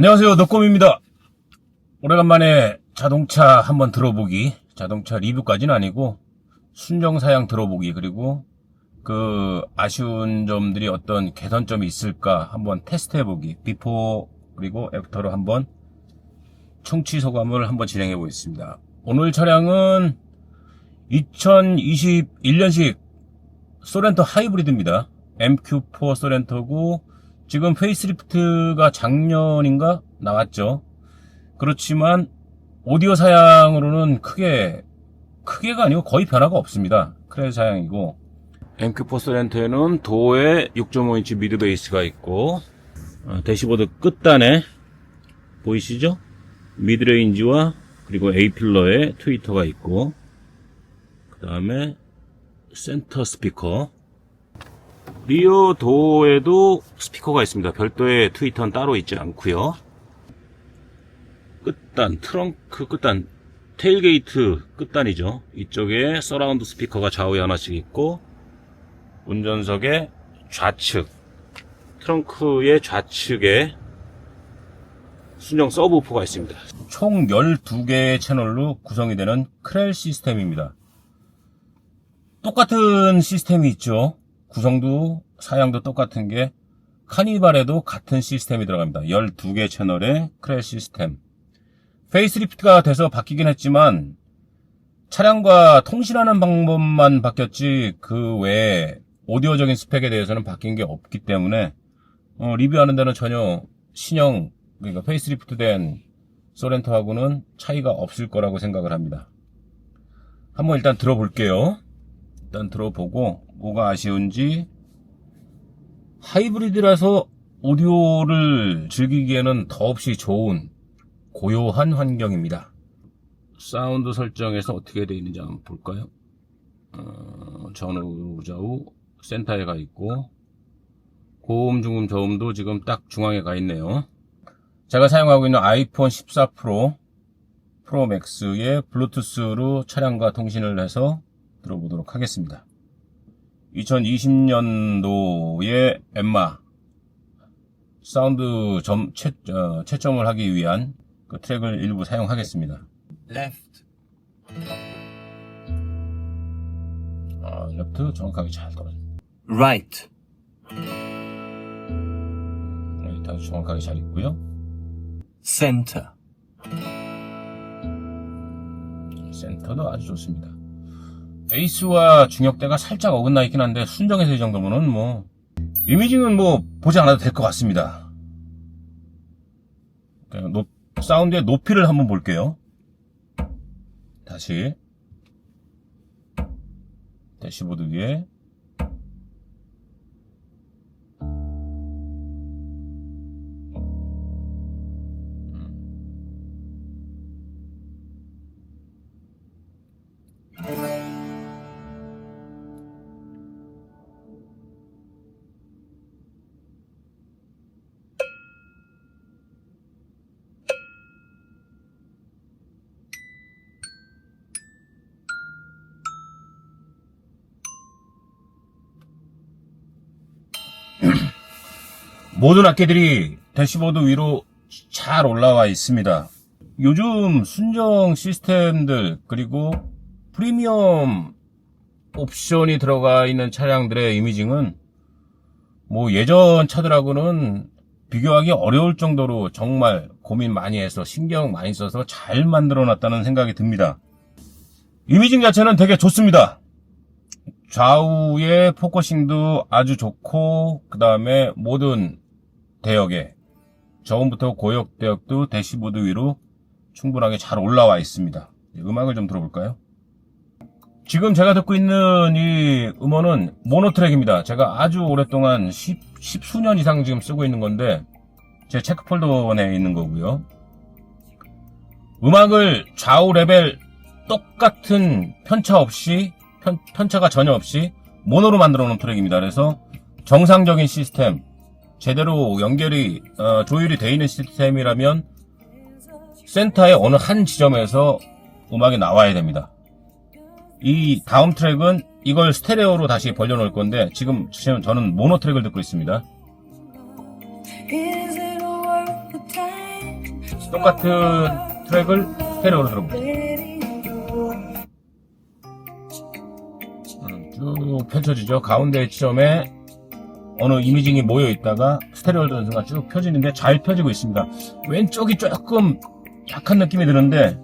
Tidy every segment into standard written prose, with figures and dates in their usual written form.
안녕하세요, 너꼼입니다. 오래간만에 자동차 한번 들어보기, 자동차 리뷰까지는 아니고 순정사양 들어보기, 그리고 그 아쉬운 점들이 어떤 개선점이 있을까 한번 테스트해보기, 비포 그리고 애프터로 한번 청취 소감을 한번 진행해 보겠습니다. 오늘 차량은 2021년식 소렌토 하이브리드입니다. MQ4 소렌토고 지금 페이스리프트가 작년인가 나왔죠. 그렇지만 오디오 사양으로는 크게가 아니고 거의 변화가 없습니다. 크레 사양이고, MQ4 소렌토에는 도어에 6.5인치 미드 베이스가 있고, 대시보드 끝단에 보이시죠? 미드레인지와 그리고 A필러에 트위터가 있고, 그 다음에 센터 스피커, 리어 도어에도 스피커가 있습니다. 별도의 트위터는 따로 있지 않고요. 끝단, 트렁크 끝단, 테일게이트 끝단이죠. 이쪽에 서라운드 스피커가 좌우에 하나씩 있고, 운전석의 좌측, 트렁크의 좌측에 순정 서브우퍼가 있습니다. 총 12개의 채널로 구성이 되는 크렐 시스템입니다. 똑같은 시스템이 있죠. 구성도 사양도 똑같은 게 카니발에도 같은 시스템이 들어갑니다. 12개 채널의 크렐 시스템. 페이스리프트가 돼서 바뀌긴 했지만 차량과 통신하는 방법만 바뀌었지 그 외에 오디오적인 스펙에 대해서는 바뀐 게 없기 때문에 리뷰하는 데는 전혀 신형, 그러니까 페이스리프트 된 소렌토하고는 차이가 없을 거라고 생각을 합니다. 한번 일단 들어볼게요. 일단 들어보고 뭐가 아쉬운지. 하이브리드라서 오디오를 즐기기에는 더없이 좋은 고요한 환경입니다. 사운드 설정에서 어떻게 되어 있는지 한번 볼까요? 전후 좌우 센터에 가 있고, 고음 중음 저음도 지금 딱 중앙에 가 있네요. 제가 사용하고 있는 아이폰 14 프로 맥스의 블루투스로 차량과 통신을 해서 들어보도록 하겠습니다. 2020년도의 엠마 사운드 채점을 하기 위한 그 트랙을 일부 사용하겠습니다. left, 레프트 정확하게 잘 떨어집니다. right, 아주 정확하게 잘 있고요. center, 센터도 아주 좋습니다. 베이스와 중역대가 살짝 어긋나 있긴 한데 순정에서 이 정도면은 뭐 이미징은 뭐 보지 않아도 될 것 같습니다. 사운드의 높이를 한번 볼게요. 다시 대시보드 위에 모든 악기들이 대시보드 위로 잘 올라와 있습니다. 요즘 순정 시스템들 그리고 프리미엄 옵션이 들어가 있는 차량들의 이미징은 뭐 예전 차들하고는 비교하기 어려울 정도로 정말 고민 많이 해서 신경 많이 써서 잘 만들어 놨다는 생각이 듭니다. 이미징 자체는 되게 좋습니다. 좌우의 포커싱도 아주 좋고, 그 다음에 모든 대역에 저음부터 고역 대역도 대시보드 위로 충분하게 잘 올라와 있습니다. 음악을 좀 들어볼까요? 지금 제가 듣고 있는 이 음원은 모노트랙입니다. 제가 아주 오랫동안 십수년 이상 지금 쓰고 있는 건데 제 체크폴더에 있는 거고요. 음악을 좌우 레벨 똑같은 편차 없이 편차가 전혀 없이 모노로 만들어 놓은 트랙입니다. 그래서 정상적인 시스템, 제대로 연결이 조율이 되어 있는 시스템이라면 센터의 어느 한 지점에서 음악이 나와야 됩니다. 이 다음 트랙은 이걸 스테레오로 다시 벌려놓을 건데 지금 저는 모노 트랙을 듣고 있습니다. Is it worth the time? 똑같은 트랙을 스테레오로 들어볼게요. 쭉 펼쳐지죠. 가운데 지점에 어느 이미징이 모여 있다가 스테레오를 듣는 순간 쭉 펴지는데 잘 펴지고 있습니다. 왼쪽이 조금 약한 느낌이 드는데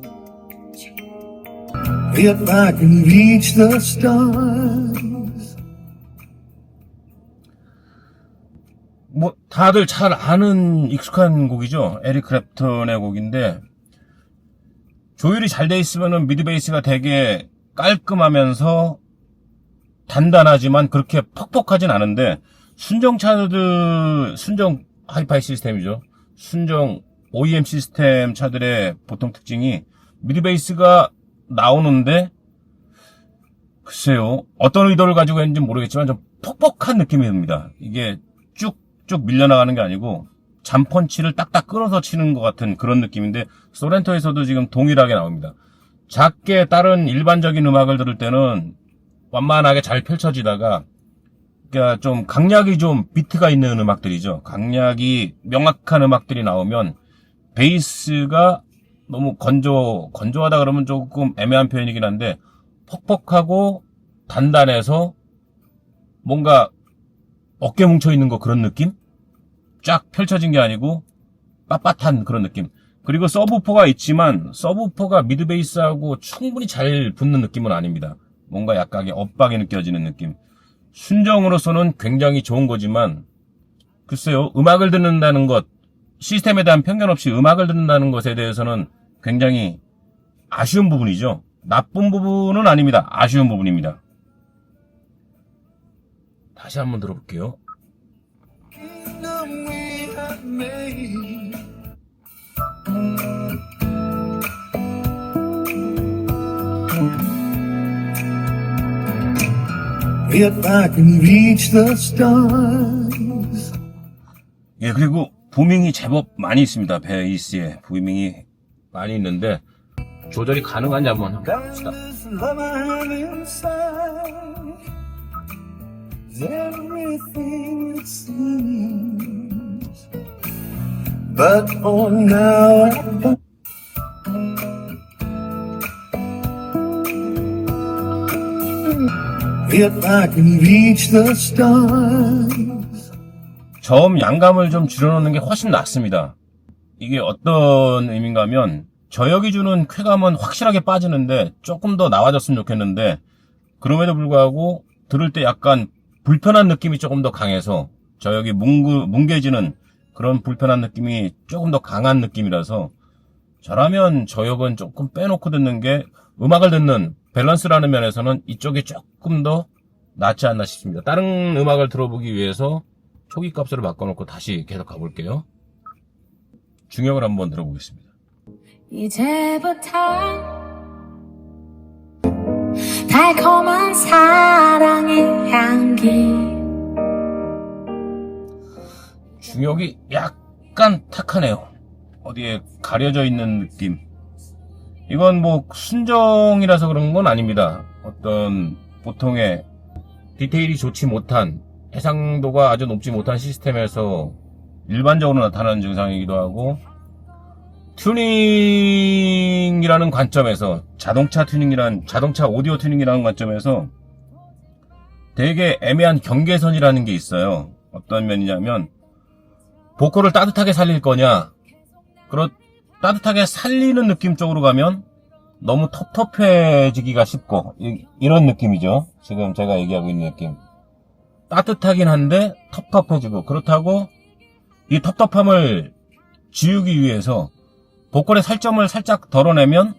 If I can reach the stars. 뭐 다들 잘 아는 익숙한 곡이죠. 에릭 클랩턴의 곡인데 조율이 잘 돼 있으면은 미드 베이스가 되게 깔끔하면서 단단하지만 그렇게 퍽퍽하진 않은데 순정 하이파이 시스템이죠. 순정 OEM 시스템 차들의 보통 특징이 미드 베이스가 나오는데 글쎄요 어떤 의도를 가지고 했는지 모르겠지만 좀 퍽퍽한 느낌이 듭니다. 이게 쭉쭉 밀려나가는 게 아니고 잠펀치를 딱딱 끌어서 치는 것 같은 그런 느낌인데 소렌토에서도 지금 동일하게 나옵니다. 작게 다른 일반적인 음악을 들을 때는 완만하게 잘 펼쳐지다가 그러니까 좀 강약이 좀 비트가 있는 음악들이죠. 강약이 명확한 음악들이 나오면 베이스가 너무 건조하다 그러면 조금 애매한 표현이긴 한데 퍽퍽하고 단단해서 뭔가 어깨 뭉쳐 있는 거 그런 느낌? 쫙 펼쳐진 게 아니고 빳빳한 그런 느낌. 그리고 서브우퍼가 있지만 서브우퍼가 미드 베이스하고 충분히 잘 붙는 느낌은 아닙니다. 뭔가 약간의 엇박이 느껴지는 느낌. 순정으로서는 굉장히 좋은 거지만 글쎄요 음악을 듣는다는 것 시스템에 대한 편견 없이 음악을 듣는다는 것에 대해서는 굉장히 아쉬운 부분이죠. 나쁜 부분은 아닙니다. 아쉬운 부분입니다. 다시 한번 들어볼게요. If I can reach the stars. 예, 그리고 부밍이 제법 많이 있습니다. 베이스에 부밍이 많이 있는데 조절이 가능한지 한번 봅시다. This love I have inside is everything it seems. But for now, if I can reach the stars. 저음 양감을 좀 줄여놓는 게 훨씬 낫습니다. 이게 어떤 의미인가 하면 저역이 주는 쾌감은 확실하게 빠지는데 조금 더 나아졌으면 좋겠는데 그럼에도 불구하고 들을 때 약간 불편한 느낌이 조금 더 강해서 저역이 뭉개지는 그런 불편한 느낌이 조금 더 강한 느낌이라서 저라면 저역은 조금 빼놓고 듣는 게 음악을 듣는 밸런스라는 면에서는 이쪽이 조금 더 낫지 않나 싶습니다. 다른 음악을 들어보기 위해서 초기 값으로 바꿔놓고 다시 계속 가볼게요. 중역을 한번 들어보겠습니다. 이제부터 달콤한 사랑의 향기 중역이 약간 탁하네요. 어디에 가려져 있는 느낌. 이건 뭐 순정이라서 그런 건 아닙니다. 어떤 보통의 디테일이 좋지 못한 해상도가 아주 높지 못한 시스템에서 일반적으로 나타나는 증상이기도 하고 튜닝이라는 관점에서 자동차 오디오 튜닝이라는 관점에서 되게 애매한 경계선이라는 게 있어요. 어떤 면이냐면 보컬을 따뜻하게 살릴 거냐 따뜻하게 살리는 느낌 쪽으로 가면 너무 텁텁해지기가 쉽고 이런 느낌이죠. 지금 제가 얘기하고 있는 느낌. 따뜻하긴 한데 텁텁해지고 그렇다고 이 텁텁함을 지우기 위해서 보컬의 살점을 살짝 덜어내면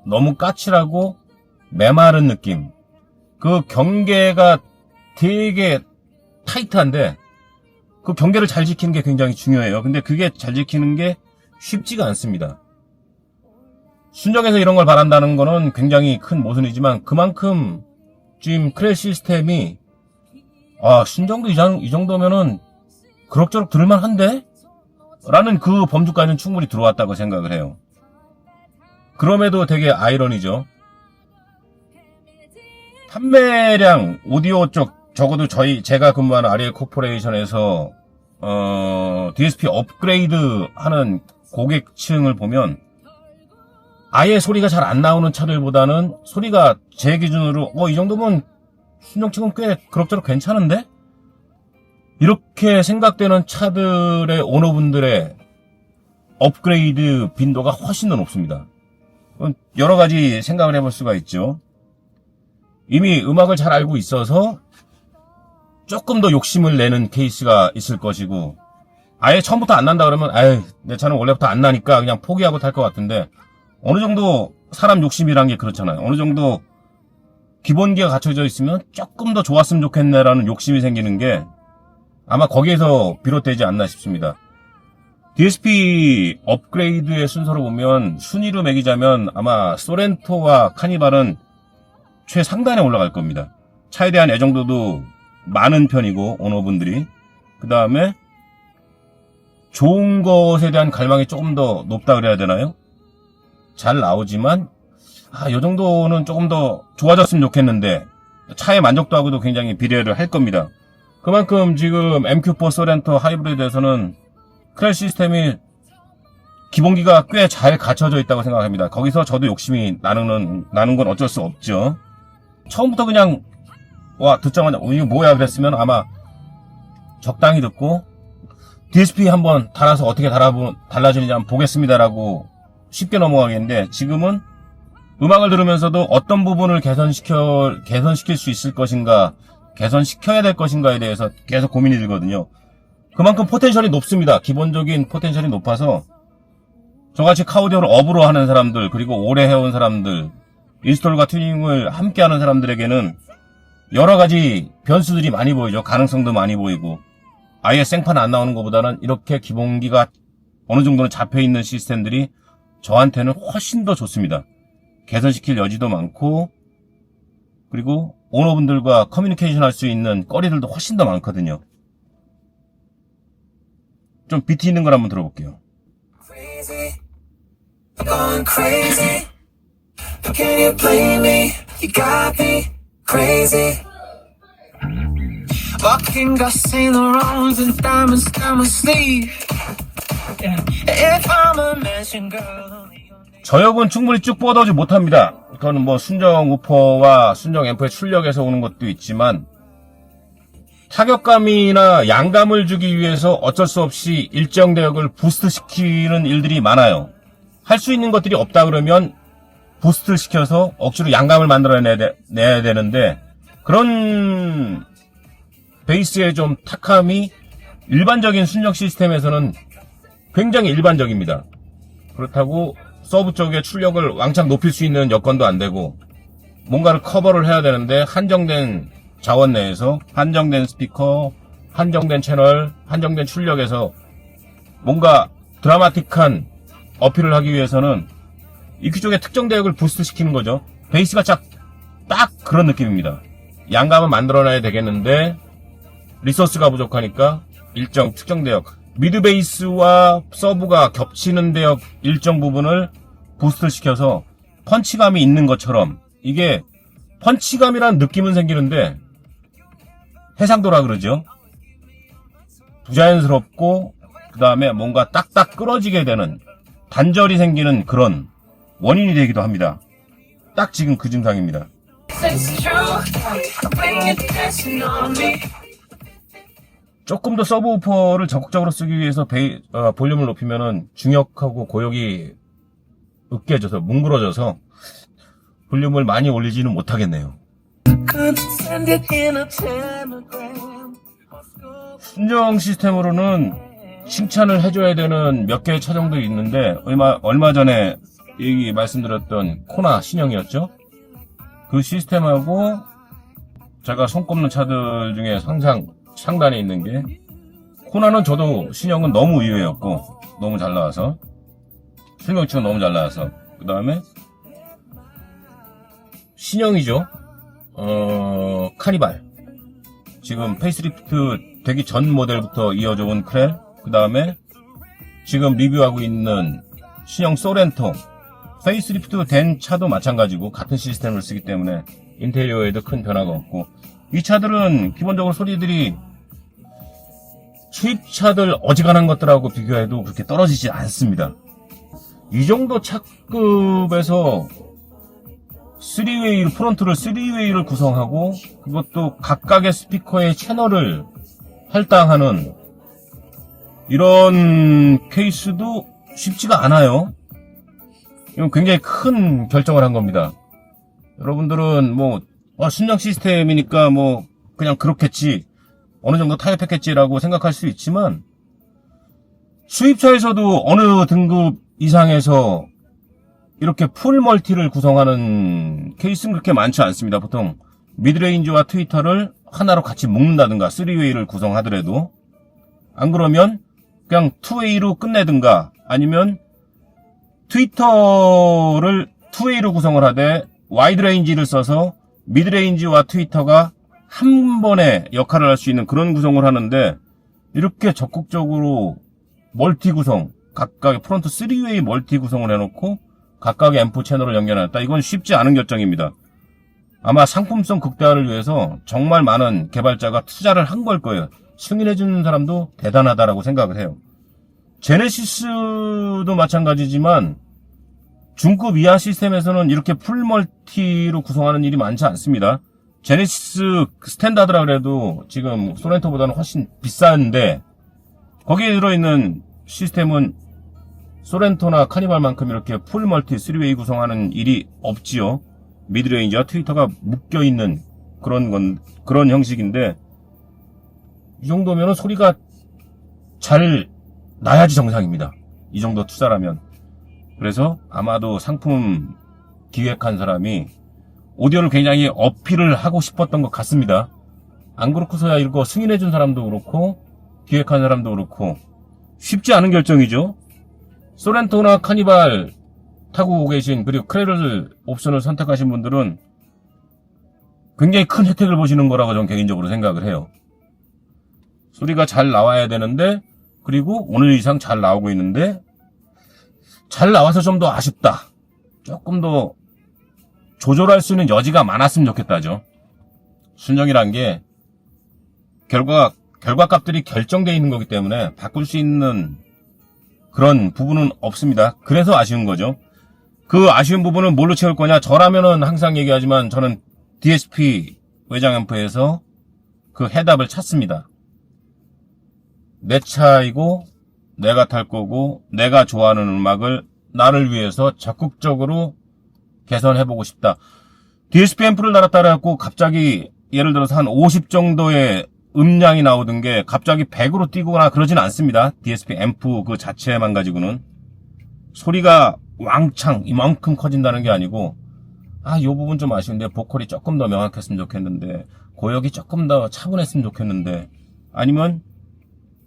너무 까칠하고 메마른 느낌. 그 경계가 되게 타이트한데 그 경계를 잘 지키는 게 굉장히 중요해요. 근데 그게 잘 지키는 게 쉽지가 않습니다. 순정에서 이런 걸 바란다는 거는 굉장히 큰 모순이지만 그만큼 지금 크레 시스템이 순정도 이 정도면은 그럭저럭 들을만한데? 라는 그 범주까지는 충분히 들어왔다고 생각을 해요. 그럼에도 되게 아이러니죠. 판매량 오디오 쪽 적어도 제가 근무하는 아리엘 코퍼레이션에서 DSP 업그레이드 하는 고객층을 보면 아예 소리가 잘 안 나오는 차들보다는 소리가 제 기준으로 이 정도면 순정층은 꽤 그럭저럭 괜찮은데? 이렇게 생각되는 차들의 오너분들의 업그레이드 빈도가 훨씬 더 높습니다. 여러 가지 생각을 해볼 수가 있죠. 이미 음악을 잘 알고 있어서 조금 더 욕심을 내는 케이스가 있을 것이고, 아예 처음부터 안 난다 그러면 내 차는 원래부터 안 나니까 그냥 포기하고 탈 것 같은데, 어느 정도 사람 욕심이란 게 그렇잖아요. 어느 정도 기본기가 갖춰져 있으면 조금 더 좋았으면 좋겠네라는 욕심이 생기는 게 아마 거기에서 비롯되지 않나 싶습니다. DSP 업그레이드의 순서로 보면 순위로 매기자면 아마 소렌토와 카니발은 최상단에 올라갈 겁니다. 차에 대한 애정도도 많은 편이고 오너분들이, 그 다음에 좋은 것에 대한 갈망이 조금 더 높다 그래야 되나요? 잘 나오지만 이 정도는 조금 더 좋아졌으면 좋겠는데, 차의 만족도하고도 굉장히 비례를 할 겁니다. 그만큼 지금 MQ4 소렌토 하이브리드에서는 크랙 시스템이 기본기가 꽤 잘 갖춰져 있다고 생각합니다. 거기서 저도 욕심이 나는 건 어쩔 수 없죠. 처음부터 그냥 듣자마자 이거 뭐야 그랬으면 아마 적당히 듣고 DSP 한번 달아서 어떻게 달라지는지 한번 보겠습니다라고 쉽게 넘어가겠는데, 지금은 음악을 들으면서도 어떤 부분을 개선시킬 수 있을 것인가, 개선시켜야 될 것인가에 대해서 계속 고민이 들거든요. 그만큼 포텐셜이 높습니다. 기본적인 포텐셜이 높아서 저같이 카오디오를 업으로 하는 사람들, 그리고 오래 해온 사람들, 인스톨과 튜닝을 함께 하는 사람들에게는 여러 가지 변수들이 많이 보이죠. 가능성도 많이 보이고, 아예 생판 안 나오는 것보다는 이렇게 기본기가 어느 정도는 잡혀있는 시스템들이 저한테는 훨씬 더 좋습니다. 개선시킬 여지도 많고, 그리고 오너분들과 커뮤니케이션 할 수 있는 거리들도 훨씬 더 많거든요. 좀 비트 있는 걸 한번 들어볼게요. Crazy, I'm going crazy. How can you blame me? You got me crazy. Walking got Saint Laurent and diamonds down my sleeve. Yeah. If I'm a mansion girl, 저역은 충분히 쭉 뻗어지 못합니다. 그거는 뭐 순정 우퍼와 순정 앰프의 출력에서 오는 것도 있지만, 타격감이나 양감을 주기 위해서 어쩔 수 없이 일정 대역을 부스트 시키는 일들이 많아요. 할 수 있는 것들이 없다 그러면 부스트를 시켜서 억지로 양감을 만들어내야 되는데, 그런 베이스의 좀 탁함이 일반적인 순정 시스템에서는 굉장히 일반적입니다. 그렇다고 서브 쪽에 출력을 왕창 높일 수 있는 여건도 안 되고, 뭔가를 커버를 해야 되는데 한정된 자원 내에서, 한정된 스피커, 한정된 채널, 한정된 출력에서 뭔가 드라마틱한 어필을 하기 위해서는 EQ 쪽의 특정 대역을 부스트 시키는 거죠. 베이스가 딱 그런 느낌입니다. 양감은 만들어놔야 되겠는데 리소스가 부족하니까 일정 특정 대역, 미드 베이스와 서브가 겹치는 대역 일정 부분을 부스트 시켜서 펀치감이 있는 것처럼, 이게 펀치감이라는 느낌은 생기는데 해상도라 그러죠. 부자연스럽고 그 다음에 뭔가 딱딱 끊어지게 되는, 단절이 생기는 그런 원인이 되기도 합니다. 딱 지금 그 증상입니다. it's true. When you're dancing on me. 조금 더 서브우퍼를 적극적으로 쓰기 위해서 볼륨을 높이면은 중역하고 고역이 으깨져서 뭉그러져서 볼륨을 많이 올리지는 못하겠네요. Could send it in a telegram. 순정 시스템으로는 칭찬을 해줘야 되는 몇 개의 차종도 있는데, 얼마 전에 말씀드렸던 코나 신형이었죠. 그 시스템하고 제가 손꼽는 차들 중에 상단에 있는 게, 코나는 저도 신형은 너무 의외였고, 너무 잘 나와서, 설명치가 너무 잘 나와서, 그 다음에 신형이죠. 카니발. 지금 페이스리프트 되기 전 모델부터 이어져 온 크렐, 그 다음에 지금 리뷰하고 있는 신형 소렌토. 페이스리프트 된 차도 마찬가지고 같은 시스템을 쓰기 때문에 인테리어에도 큰 변화가 없고, 이 차들은 기본적으로 소리들이 수입차들 어지간한 것들하고 비교해도 그렇게 떨어지지 않습니다. 이 정도 차급에서 3웨이로, 프론트를 3웨이를 구성하고 그것도 각각의 스피커의 채널을 할당하는 이런 케이스도 쉽지가 않아요. 이건 굉장히 큰 결정을 한 겁니다. 여러분들은 뭐 순정 시스템이니까 뭐 그냥 그렇겠지, 어느 정도 타협했겠지라고 생각할 수 있지만 수입차에서도 어느 등급 이상에서 이렇게 풀 멀티를 구성하는 케이스는 그렇게 많지 않습니다. 보통 미드레인지와 트위터를 하나로 같이 묶는다든가 3웨이를 구성하더라도, 안 그러면 그냥 2웨이로 끝내든가 아니면 트위터를 2웨이로 구성을 하되 와이드 레인지를 써서 미드레인지와 트위터가 한 번에 역할을 할 수 있는 그런 구성을 하는데, 이렇게 적극적으로 멀티 구성, 각각의 프론트 3웨이 멀티 구성을 해놓고 각각의 앰프 채널을 연결해놨다. 이건 쉽지 않은 결정입니다. 아마 상품성 극대화를 위해서 정말 많은 개발자가 투자를 한 걸 거예요. 승인해주는 사람도 대단하다라고 생각을 해요. 제네시스도 마찬가지지만 중급 이하 시스템에서는 이렇게 풀 멀티로 구성하는 일이 많지 않습니다. 제네시스 스탠다드라 그래도 지금 소렌토보다는 훨씬 비싼데, 거기에 들어있는 시스템은 소렌토나 카니발만큼 이렇게 풀 멀티 3웨이 구성하는 일이 없지요. 미드레인지와 트위터가 묶여있는 그런 형식인데, 이 정도면 소리가 잘 나야지 정상입니다. 이 정도 투자라면. 그래서 아마도 상품 기획한 사람이 오디오를 굉장히 어필을 하고 싶었던 것 같습니다. 안 그렇고서야 이거 승인해준 사람도 그렇고 기획한 사람도 그렇고 쉽지 않은 결정이죠. 소렌토나 카니발 타고 계신, 그리고 크레를 옵션을 선택하신 분들은 굉장히 큰 혜택을 보시는 거라고 저는 개인적으로 생각을 해요. 소리가 잘 나와야 되는데, 그리고 오늘 이상 잘 나오고 있는데, 잘 나와서 좀 더 아쉽다, 조금 더 조절할 수 있는 여지가 많았으면 좋겠다죠. 순정이란 게 결과값들이 결정되어 있는 거기 때문에 바꿀 수 있는 그런 부분은 없습니다. 그래서 아쉬운 거죠. 그 아쉬운 부분은 뭘로 채울 거냐? 저라면은 항상 얘기하지만 저는 DSP 외장 앰프에서 그 해답을 찾습니다. 내 차이고 내가 탈 거고 내가 좋아하는 음악을 나를 위해서 적극적으로 개선해보고 싶다. DSP 앰프를 달았다 그래갖고 갑자기 예를 들어서 한 50 정도의 음량이 나오던 게 갑자기 100으로 뛰거나 그러진 않습니다. DSP 앰프 그 자체만 가지고는 소리가 왕창 이만큼 커진다는 게 아니고, 이 부분 좀 아쉬운데 보컬이 조금 더 명확했으면 좋겠는데, 고역이 조금 더 차분했으면 좋겠는데, 아니면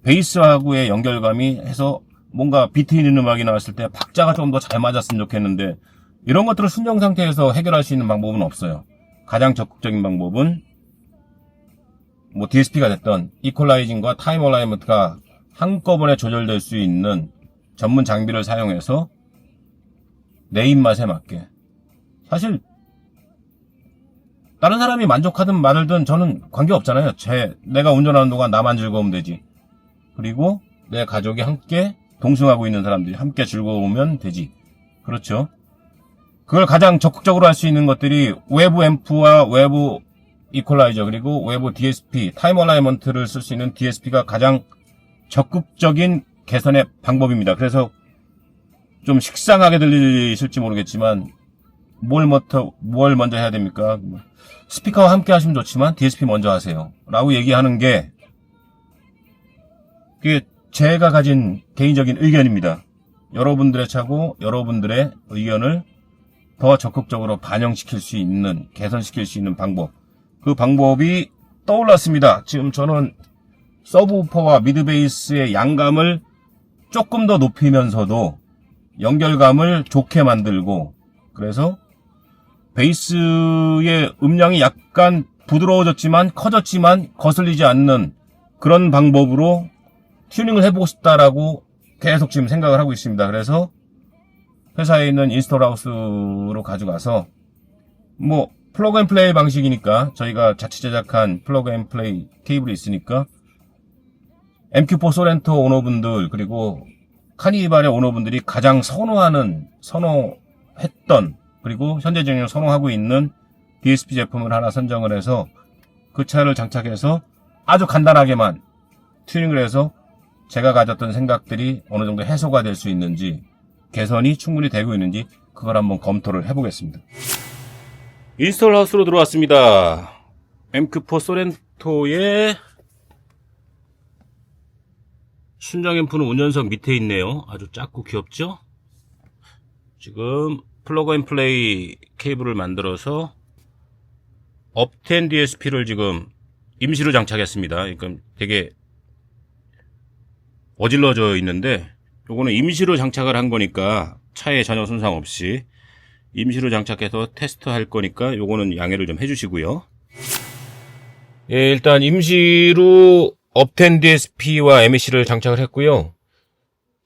베이스하고의 연결감이 해서 뭔가 비트 있는 음악이 나왔을 때 박자가 좀 더 잘 맞았으면 좋겠는데, 이런 것들을 순정 상태에서 해결할 수 있는 방법은 없어요. 가장 적극적인 방법은 뭐 DSP가 됐던 이퀄라이징과 타임 얼라이먼트가 한꺼번에 조절될 수 있는 전문 장비를 사용해서 내 입맛에 맞게, 사실 다른 사람이 만족하든 말든 저는 관계없잖아요. 내가 운전하는 동안 나만 즐거우면 되지. 그리고 내 가족이 함께 동승하고 있는 사람들이 함께 즐거우면 되지. 그렇죠? 그걸 가장 적극적으로 할 수 있는 것들이 외부 앰프와 외부 이퀄라이저, 그리고 외부 DSP, 타임 얼라이먼트를 쓸 수 있는 DSP가 가장 적극적인 개선의 방법입니다. 그래서 좀 식상하게 들리실지 모르겠지만 뭘 먼저 해야 됩니까? 스피커와 함께 하시면 좋지만 DSP 먼저 하세요 라고 얘기하는 게, 그게 제가 가진 개인적인 의견입니다. 여러분들의 차고 여러분들의 의견을 더 적극적으로 반영시킬 수 있는, 개선시킬 수 있는 방법, 그 방법이 떠올랐습니다. 지금 저는 서브우퍼와 미드베이스의 양감을 조금 더 높이면서도 연결감을 좋게 만들고, 그래서 베이스의 음량이 약간 부드러워졌지만 커졌지만 거슬리지 않는 그런 방법으로 튜닝을 해보고 싶다라고 계속 지금 생각을 하고 있습니다. 그래서 회사에 있는 인스톨하우스로 가져가서, 뭐 플러그 앤 플레이 방식이니까 저희가 자체 제작한 플러그 앤 플레이 케이블이 있으니까 MQ4 소렌토 오너분들 그리고 카니발의 오너분들이 가장 선호했던 그리고 현재 진행 선호하고 있는 DSP 제품을 하나 선정을 해서 그 차를 장착해서 아주 간단하게만 튜닝을 해서 제가 가졌던 생각들이 어느 정도 해소가 될 수 있는지 개선이 충분히 되고 있는지 그걸 한번 검토를 해보겠습니다. 인스톨 하우스로 들어왔습니다. MQ4 소렌토의 순정 앰프는 운전석 밑에 있네요. 아주 작고 귀엽죠? 지금 플러그 앤 플레이 케이블을 만들어서 업텐 DSP를 지금 임시로 장착했습니다. 그러니까 되게 어질러져 있는데 요거는 임시로 장착을 한 거니까 차에 전혀 손상 없이 임시로 장착해서 테스트할 거니까 요거는 양해를 좀 해주시고요. 예, 일단 임시로 업텐 DSP와 MEC를 장착을 했고요.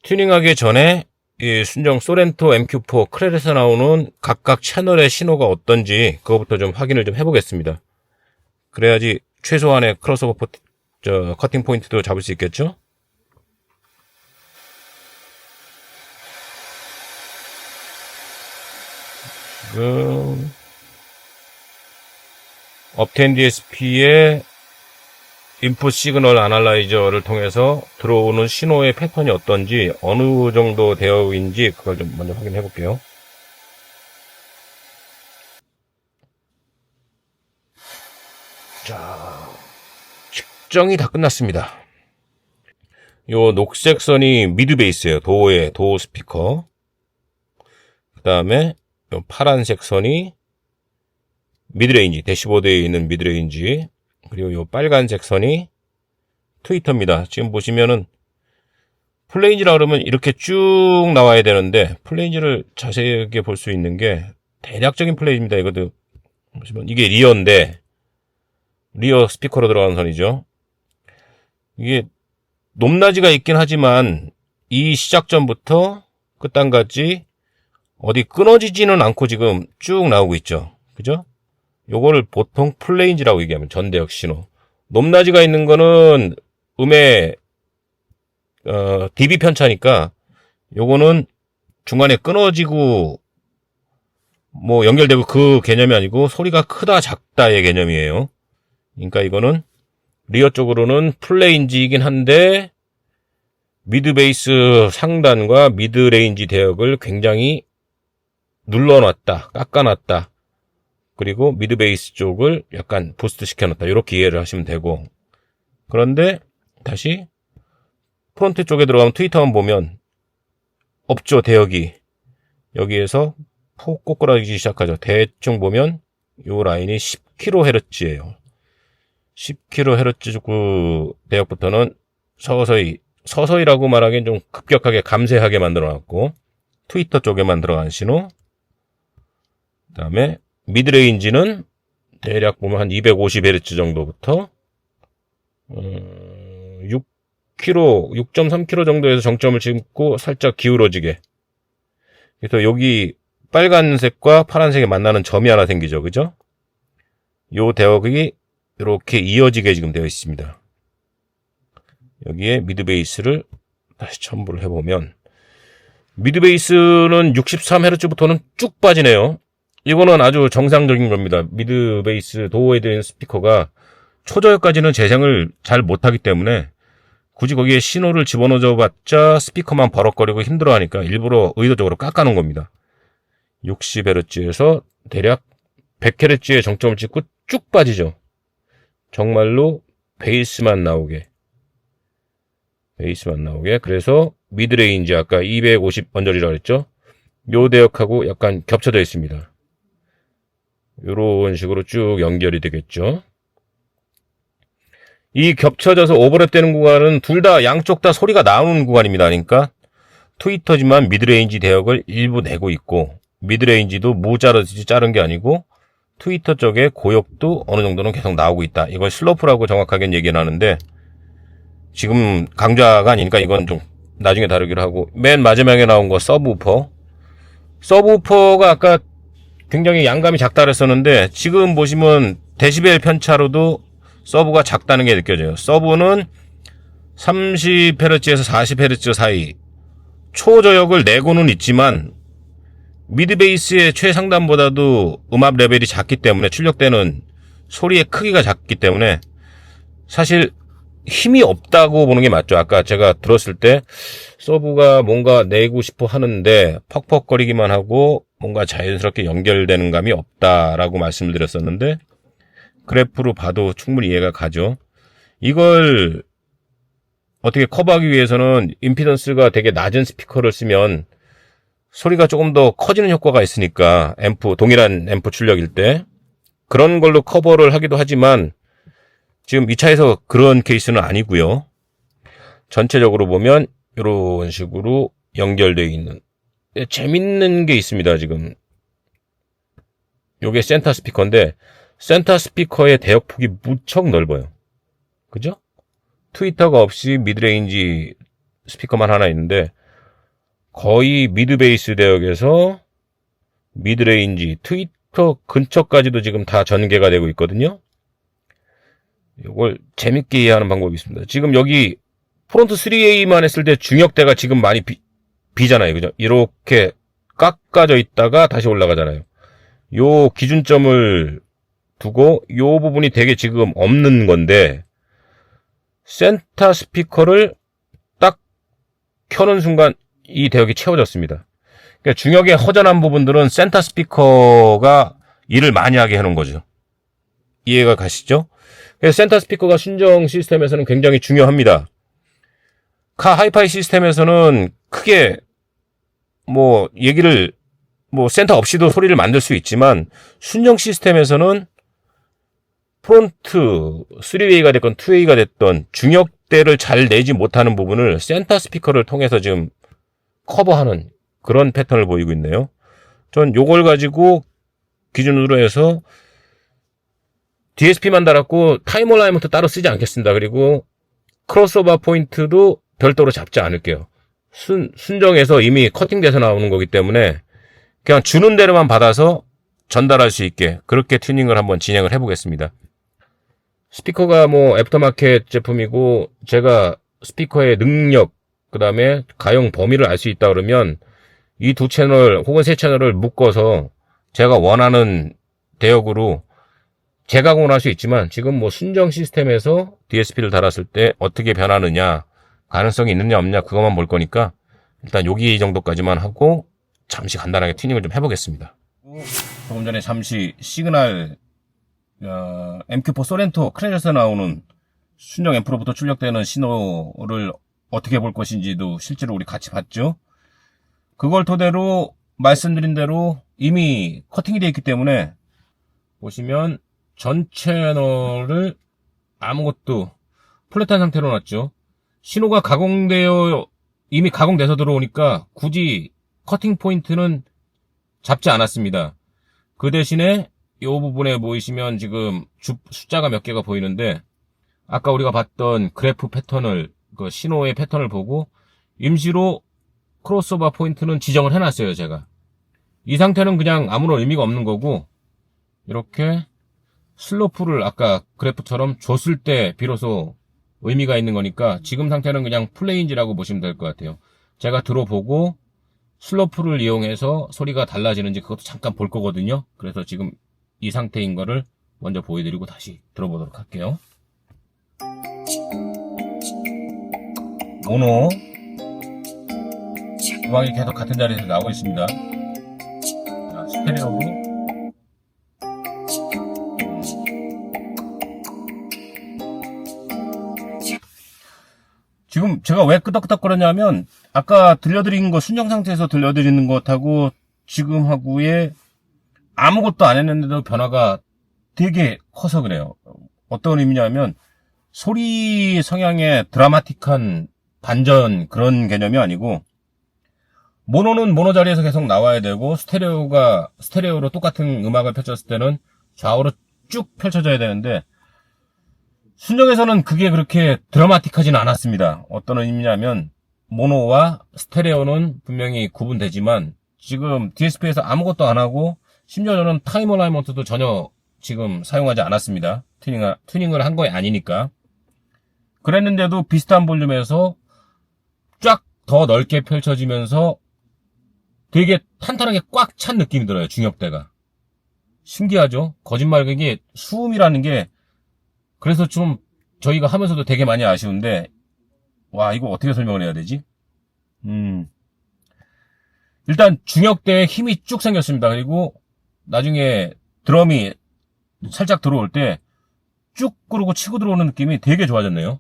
튜닝하기 전에 이 순정 소렌토 MQ4 크렐에서 나오는 각각 채널의 신호가 어떤지 그거부터 좀 확인을 좀 해보겠습니다. 그래야지 최소한의 크로스오버 커팅 포인트도 잡을 수 있겠죠? 지금 업텐 DSP의 인풋 시그널 애널라이저를 통해서 들어오는 신호의 패턴이 어떤지 어느 정도 되어 있는지 그걸 좀 먼저 확인해 볼게요. 자, 측정이 다 끝났습니다. 요 녹색 선이 미드 베이스예요. 도어 스피커. 그 다음에 요 파란색 선이 미드레인지, 대시보드에 있는 미드레인지. 그리고 요 빨간색 선이 트위터입니다. 지금 보시면은 플레인지라 그러면 이렇게 쭉 나와야 되는데 플레인지를 자세하게 볼 수 있는 게 대략적인 플레인지입니다. 이것도 보시면 이게 리어인데 리어 스피커로 들어가는 선이죠. 이게 높낮이가 있긴 하지만 이 시작점부터 끝단까지 어디 끊어지지는 않고 지금 쭉 나오고 있죠. 그죠? 요거를 보통 플레인지라고 얘기하면 전대역 신호. 높낮이가 있는 거는 음의 dB 편차니까 요거는 중간에 끊어지고 뭐 연결되고 그 개념이 아니고 소리가 크다 작다의 개념이에요. 그러니까 이거는 리어 쪽으로는 플레인지이긴 한데 미드 베이스 상단과 미드 레인지 대역을 굉장히 눌러놨다, 깎아놨다. 그리고 미드 베이스 쪽을 약간 부스트 시켜놨다. 이렇게 이해를 하시면 되고. 그런데 다시 프론트 쪽에 들어가면 트위터만 보면 없죠, 대역이. 여기에서 폭 꼬꾸라지기 시작하죠. 대충 보면 요 라인이 10kHz예요. 10kHz 그 대역부터는 서서히라고 말하기엔 좀 급격하게 감쇄하게 만들어놨고 트위터 쪽에만 들어간 신호. 그 다음에 미드레인지는 대략 보면 한 250Hz 정도부터 6.3km 정도에서 정점을 찍고 살짝 기울어지게. 그래서 여기 빨간색과 파란색이 만나는 점이 하나 생기죠. 그죠? 요 대역이 이렇게 이어지게 지금 되어 있습니다. 여기에 미드 베이스를 다시 첨부를 해보면 미드 베이스는 63Hz부터는 쭉 빠지네요. 이거는 아주 정상적인 겁니다. 미드 베이스 도어에 들어있는 스피커가 초저역까지는 재생을 잘 못하기 때문에 굳이 거기에 신호를 집어넣어봤자 스피커만 버럭거리고 힘들어하니까 일부러 의도적으로 깎아놓은 겁니다. 60Hz에서 대략 100Hz의 정점을 찍고 쭉 빠지죠. 정말로 베이스만 나오게. 그래서 미드레인지 아까 250 언저리라고 그랬죠. 요 대역하고 약간 겹쳐져 있습니다. 요런 식으로 쭉 연결이 되겠죠. 이 겹쳐져서 오버랩되는 구간은 둘 다 양쪽 다 소리가 나오는 구간입니다. 그러니까 트위터지만 미드레인지 대역을 일부 내고 있고 미드레인지도 무자르듯이 자른 게 아니고 트위터 쪽에 고역도 어느 정도는 계속 나오고 있다. 이걸 슬로프라고 정확하게 얘기는 하는데 지금 강좌가 아니니까 이건 좀 나중에 다루기로 하고 맨 마지막에 나온 거 서브우퍼가 아까 굉장히 양감이 작다 그랬었는데 지금 보시면 데시벨 편차로도 서브가 작다는 게 느껴져요. 서브는 30Hz에서 40Hz 사이 초저역을 내고는 있지만 미드 베이스의 최상단보다도 음압 레벨이 작기 때문에 출력되는 소리의 크기가 작기 때문에 사실 힘이 없다고 보는 게 맞죠. 아까 제가 들었을 때 서브가 뭔가 내고 싶어 하는데 퍽퍽거리기만 하고 뭔가 자연스럽게 연결되는 감이 없다라고 말씀을 드렸었는데 그래프로 봐도 충분히 이해가 가죠. 이걸 어떻게 커버하기 위해서는 임피던스가 되게 낮은 스피커를 쓰면 소리가 조금 더 커지는 효과가 있으니까 동일한 앰프 출력일 때 그런 걸로 커버를 하기도 하지만 지금 이 차에서 그런 케이스는 아니고요. 전체적으로 보면 이런 식으로 연결되어 있는 재밌는 게 있습니다. 지금 요게 센터 스피커인데 센터 스피커의 대역폭이 무척 넓어요. 그죠? 트위터가 없이 미드레인지 스피커만 하나 있는데 거의 미드베이스 대역에서 미드레인지 트위터 근처까지도 지금 다 전개가 되고 있거든요. 이걸 재밌게 이해하는 방법이 있습니다. 지금 여기 프론트 3A만 했을 때 중역대가 지금 많이 비잖아요. 그죠? 이렇게 깎아져 있다가 다시 올라가잖아요. 요 기준점을 두고 요 부분이 되게 지금 없는 건데 센터 스피커를 딱 켜는 순간 이 대역이 채워졌습니다. 그러니까 중역의 허전한 부분들은 센터 스피커가 일을 많이 하게 해놓은 거죠. 이해가 가시죠? 그래서 센터 스피커가 순정 시스템에서는 굉장히 중요합니다. 카 하이파이 시스템에서는 크게 얘기를 센터 없이도 소리를 만들 수 있지만 순정 시스템에서는 프론트 3A가 됐건 2A가 됐던 중역대를 잘 내지 못하는 부분을 센터 스피커를 통해서 지금 커버하는 그런 패턴을 보이고 있네요. 전 요걸 가지고 기준으로 해서 DSP만 달았고 타임 얼라이먼트 따로 쓰지 않겠습니다. 그리고 크로스오버 포인트도 별도로 잡지 않을게요. 순정에서 이미 커팅돼서 나오는 거기 때문에 그냥 주는 대로만 받아서 전달할 수 있게 그렇게 튜닝을 한번 진행을 해보겠습니다. 스피커가 애프터마켓 제품이고 제가 스피커의 능력 그 다음에 가용 범위를 알 수 있다 그러면 이 두 채널 혹은 세 채널을 묶어서 제가 원하는 대역으로 재가공을 할 수 있지만 지금 순정 시스템에서 DSP를 달았을 때 어떻게 변하느냐 가능성이 있느냐 없느냐 그것만 볼 거니까 일단 여기 정도까지만 하고 잠시 간단하게 튜닝을 좀 해보겠습니다. 조금 전에 잠시 시그널 MQ4 소렌토 크레저에서 나오는 순정 앰프로부터 출력되는 신호를 어떻게 볼 것인지도 실제로 우리 같이 봤죠. 그걸 토대로 말씀드린 대로 이미 커팅이 되어 있기 때문에 보시면 전 채널을 아무것도 플랫한 상태로 놨죠. 신호가 이미 가공돼서 들어오니까 굳이 커팅 포인트는 잡지 않았습니다. 그 대신에 이 부분에 보이시면 지금 숫자가 몇 개가 보이는데 아까 우리가 봤던 그래프 패턴을 그 신호의 패턴을 보고 임시로 크로스오버 포인트는 지정을 해놨어요. 제가 이 상태는 그냥 아무런 의미가 없는 거고 이렇게 슬로프를 아까 그래프처럼 줬을 때 비로소 의미가 있는 거니까 지금 상태는 그냥 플레인지라고 보시면 될 것 같아요. 제가 들어보고 슬로프를 이용해서 소리가 달라지는지 그것도 잠깐 볼 거거든요. 그래서 지금 이 상태인 거를 먼저 보여드리고 다시 들어보도록 할게요. 모노 음악이 계속 같은 자리에서 나오고 있습니다. 자, 스테레오로 지금 제가 왜 끄덕끄덕거렸냐면 아까 들려드린 거 순정 상태에서 들려드리는 것하고 지금하고의 아무것도 안 했는데도 변화가 되게 커서 그래요. 어떤 의미냐면 소리 성향의 드라마틱한 반전 그런 개념이 아니고 모노는 모노 자리에서 계속 나와야 되고 스테레오로 똑같은 음악을 펼쳤을 때는 좌우로 쭉 펼쳐져야 되는데 순정에서는 그게 그렇게 드라마틱하지는 않았습니다. 어떤 의미냐면 모노와 스테레오는 분명히 구분되지만 지금 DSP에서 아무것도 안 하고 심지어 저는 타임 얼라이먼트도 전혀 지금 사용하지 않았습니다. 튜닝을 한 거에 아니니까. 그랬는데도 비슷한 볼륨에서 쫙 더 넓게 펼쳐지면서 되게 탄탄하게 꽉 찬 느낌이 들어요. 중역대가. 신기하죠? 거짓말, 이게 수음이라는 게 그래서 좀 저희가 하면서도 되게 많이 아쉬운데, 와, 이거 어떻게 설명을 해야 되지? 일단 중역대에 힘이 쭉 생겼습니다. 그리고 나중에 드럼이 살짝 들어올 때 쭉 그러고 치고 들어오는 느낌이 되게 좋아졌네요.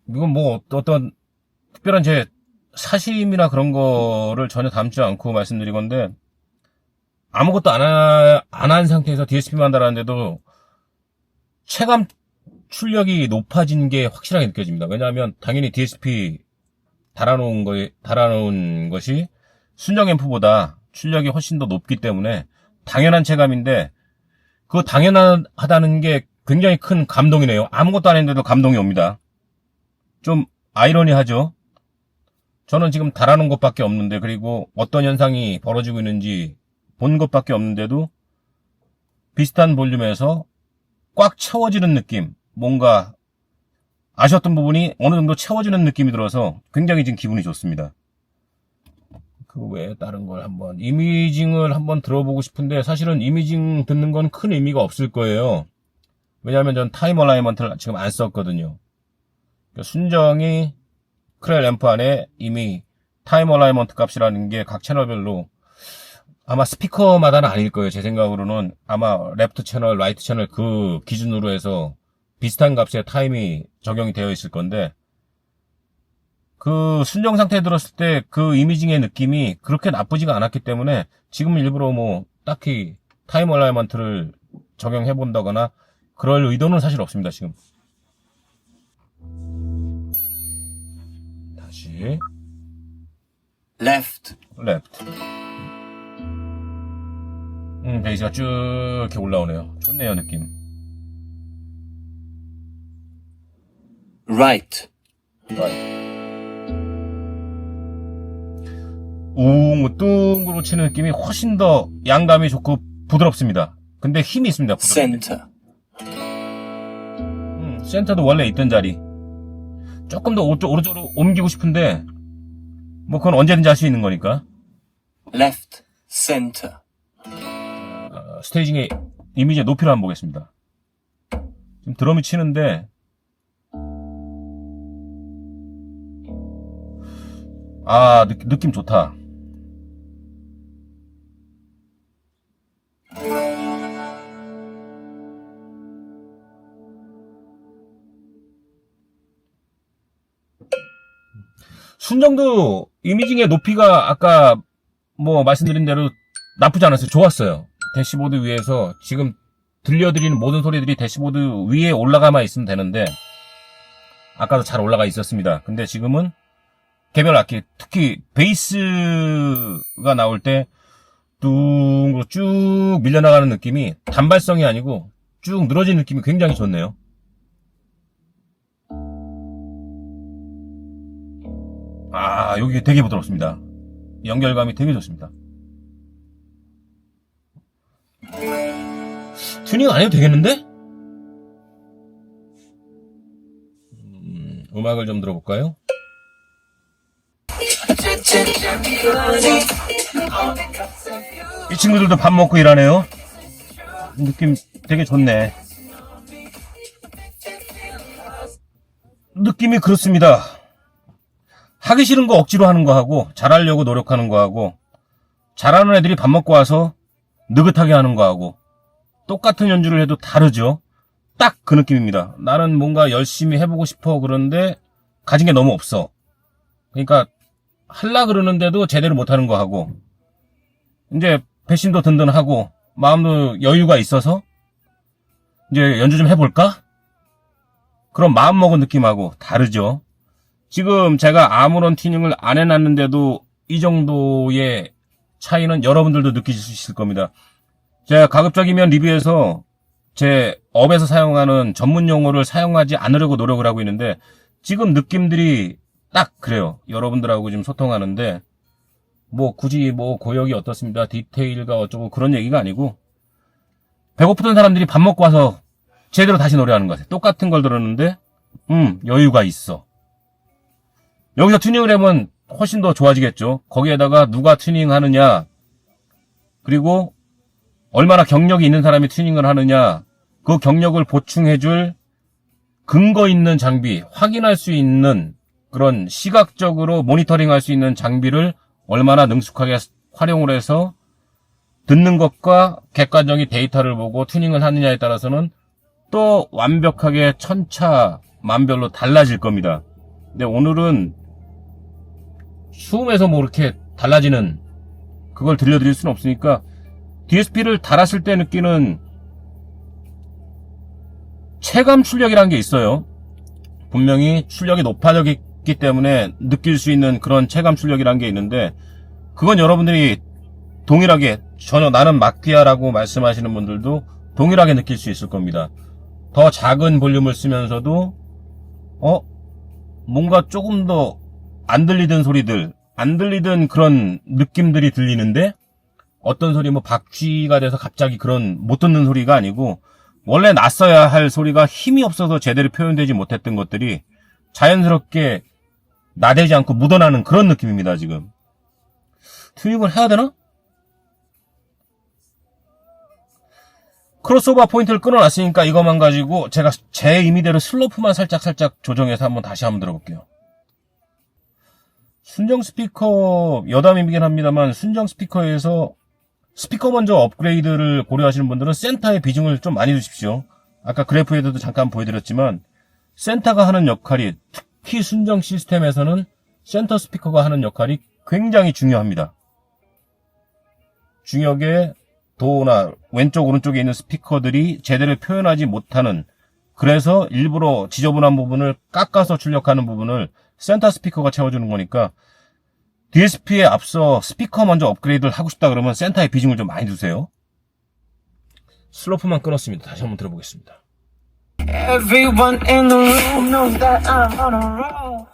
이건 어떤 특별한 제 사심이나 그런 거를 전혀 담지 않고 말씀드린 건데, 아무것도 안 한 상태에서 DSP만 달았는데도 체감 출력이 높아진 게 확실하게 느껴집니다. 왜냐하면 당연히 DSP 달아놓은 것이 순정 앰프보다 출력이 훨씬 더 높기 때문에 당연한 체감인데, 그 당연하다는 게 굉장히 큰 감동이네요. 아무것도 안 했는데도 감동이 옵니다. 좀 아이러니하죠? 저는 지금 달아놓은 것밖에 없는데, 그리고 어떤 현상이 벌어지고 있는지 본 것밖에 없는데도 비슷한 볼륨에서 꽉 채워지는 느낌, 뭔가 아쉬웠던 부분이 어느 정도 채워지는 느낌이 들어서 굉장히 지금 기분이 좋습니다. 그 외에 다른 걸 한번, 이미징을 한번 들어보고 싶은데, 사실은 이미징 듣는 건 큰 의미가 없을 거예요. 왜냐하면 전 타임 어라이먼트를 지금 안 썼거든요. 순정이 크렐 앰프 안에 이미 타임 어라이먼트 값이라는 게 각 채널별로 아마 스피커마다는 아닐 거예요. 제 생각으로는 아마 레프트 채널, 라이트 채널 그 기준으로 해서 비슷한 값의 타임이 적용이 되어 있을 건데, 그 순정 상태에 들었을 때 그 이미징의 느낌이 그렇게 나쁘지가 않았기 때문에 지금 일부러 딱히 타임 어라이먼트를 적용해 본다거나 그럴 의도는 사실 없습니다. 지금 다시 left, 레프트. 베이스가 쭉 이렇게 올라오네요. 좋네요, 느낌. right, 웅뚱으로 치는 느낌이 훨씬 더 양감이 좋고 부드럽습니다. 근데 힘이 있습니다. center, 센터도 원래 있던 자리. 조금 더 오른쪽으로 옮기고 싶은데, 그건 언제든지 할 수 있는 거니까. left, center, 스테이징의 이미지의 높이를 한번 보겠습니다. 지금 드럼이 치는데, 느낌 좋다. 순정도 이미징의 높이가 아까 말씀드린 대로 나쁘지 않았어요. 좋았어요. 대시보드 위에서 지금 들려드리는 모든 소리들이 대시보드 위에 올라가만 있으면 되는데, 아까도 잘 올라가 있었습니다. 근데 지금은 개별 악기, 특히 베이스가 나올 때 뚱으로 쭉 밀려나가는 느낌이 단발성이 아니고 쭉 늘어진 느낌이 굉장히 좋네요. 여기 되게 부드럽습니다. 연결감이 되게 좋습니다. 튜닝 안 해도 되겠는데? 음악을 좀 들어볼까요? 이 친구들도 밥 먹고 일하네요. 느낌 되게 좋네. 느낌이 그렇습니다. 하기 싫은 거 억지로 하는 거 하고, 잘하려고 노력하는 거 하고, 잘하는 애들이 밥 먹고 와서 느긋하게 하는 거 하고, 똑같은 연주를 해도 다르죠. 딱 그 느낌입니다. 나는 뭔가 열심히 해보고 싶어. 그런데 가진 게 너무 없어. 그러니까 하려 그러는데도 제대로 못하는 거 하고, 이제 배심도 든든하고 마음도 여유가 있어서 이제 연주 좀 해볼까? 그런 마음먹은 느낌하고 다르죠. 지금 제가 아무런 튜닝을 안 해놨는데도 이 정도의 차이는 여러분들도 느끼실 수 있을 겁니다. 제가 가급적이면 리뷰에서 제 업에서 사용하는 전문 용어를 사용하지 않으려고 노력을 하고 있는데, 지금 느낌들이 딱 그래요. 여러분들하고 지금 소통하는데 뭐 굳이 뭐 고역이 어떻습니다, 디테일가 어쩌고 그런 얘기가 아니고, 배고프던 사람들이 밥 먹고 와서 제대로 다시 노래하는 것 같아요. 똑같은 걸 들었는데 여유가 있어. 여기서 튜닝을 하면 훨씬 더 좋아지겠죠. 거기에다가 누가 튜닝하느냐, 그리고 얼마나 경력이 있는 사람이 튜닝을 하느냐, 그 경력을 보충해줄 근거 있는 장비, 확인할 수 있는 그런 시각적으로 모니터링할 수 있는 장비를 얼마나 능숙하게 활용을 해서 듣는 것과 객관적인 데이터를 보고 튜닝을 하느냐에 따라서는 또 완벽하게 천차만별로 달라질 겁니다. 근데 오늘은 수음에서 뭐 이렇게 달라지는 그걸 들려드릴 수는 없으니까 DSP를 달았을 때 느끼는 체감 출력이라는 게 있어요. 분명히 출력이 높아졌기 때문에 느낄 수 있는 그런 체감 출력이라는 게 있는데, 그건 여러분들이 동일하게, 전혀 나는 마피아라고 말씀하시는 분들도 동일하게 느낄 수 있을 겁니다. 더 작은 볼륨을 쓰면서도 뭔가 조금 더 안 들리던 소리들, 안 들리던 그런 느낌들이 들리는데, 어떤 소리 뭐 박쥐가 돼서 갑자기 그런 못 듣는 소리가 아니고, 원래 났어야 할 소리가 힘이 없어서 제대로 표현되지 못했던 것들이 자연스럽게 나대지 않고 묻어나는 그런 느낌입니다, 지금. 튜닝을 해야 되나? 크로스오버 포인트를 끊어놨으니까 이것만 가지고 제가 제 임의대로 슬로프만 살짝 조정해서 다시 한번 들어볼게요. 순정 스피커 여담이긴 합니다만, 순정 스피커에서 스피커 먼저 업그레이드를 고려하시는 분들은 센터에 비중을 좀 많이 두십시오. 아까 그래프에도 잠깐 보여드렸지만, 센터가 하는 역할이, 특히 순정 시스템에서는 센터 스피커가 하는 역할이 굉장히 중요합니다. 중역에 도나 왼쪽 오른쪽에 있는 스피커들이 제대로 표현하지 못하는, 그래서 일부러 지저분한 부분을 깎아서 출력하는 부분을 센터 스피커가 채워주는 거니까, DSP에 앞서 스피커 먼저 업그레이드를 하고 싶다 그러면 센터에 비중을 좀 많이 두세요. 슬로프만 끊었습니다. 다시 한번 들어보겠습니다. Everyone in the room knows that I'm on a roll.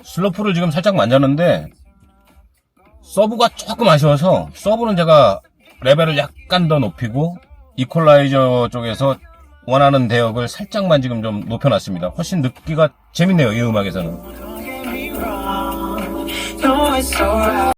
슬로프를 지금 살짝 만졌는데 서브가 조금 아쉬워서, 서브는 제가 레벨을 약간 더 높이고 이퀄라이저 쪽에서 원하는 대역을 살짝만 지금 좀 높여놨습니다. 훨씬 듣기가 재밌네요, 이 음악에서는. No, it's alright.